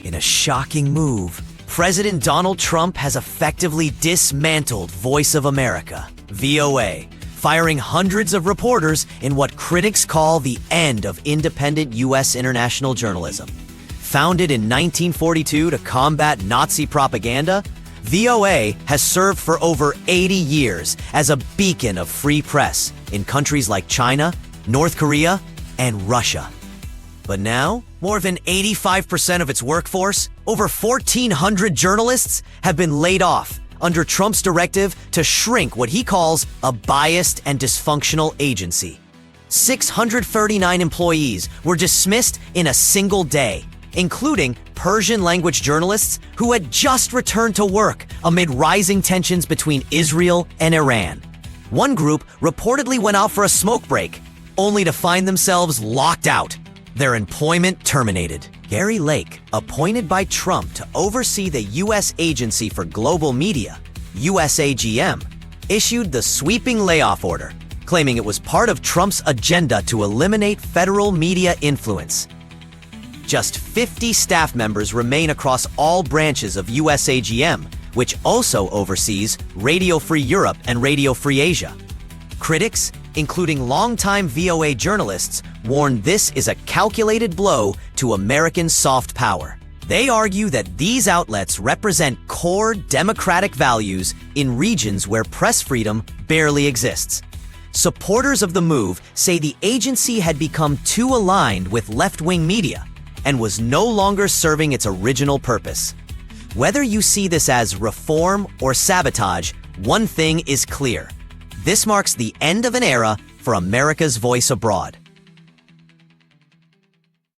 In a shocking move, President Donald Trump has effectively dismantled Voice of America, VOA, firing hundreds of reporters in what critics call the end of independent U.S. international journalism. Founded in 1942 to combat Nazi propaganda, VOA has served for over 80 years as a beacon of free press in countries like China, North Korea, and Russia. But now, more than 85% of its workforce, over 1,400 journalists, have been laid off under Trump's directive to shrink what he calls a biased and dysfunctional agency. 639 employees were dismissed in a single day, including Persian-language journalists who had just returned to work amid rising tensions between Israel and Iran. One group reportedly went out for a smoke break, only to find themselves locked out, their employment terminated. Gary Lake, appointed by Trump to oversee the U.S. Agency for Global Media, USAGM, issued the sweeping layoff order, claiming it was part of Trump's agenda to eliminate federal media influence. Just 50 staff members remain across all branches of USAGM, which also oversees Radio Free Europe and Radio Free Asia. Critics, including longtime VOA journalists, warn this is a calculated blow to American soft power. They argue that these outlets represent core democratic values in regions where press freedom barely exists. Supporters of the move say the agency had become too aligned with left-wing media and was no longer serving its original purpose. Whether you see this as reform or sabotage, one thing is clear. This marks the end of an era for America's voice abroad.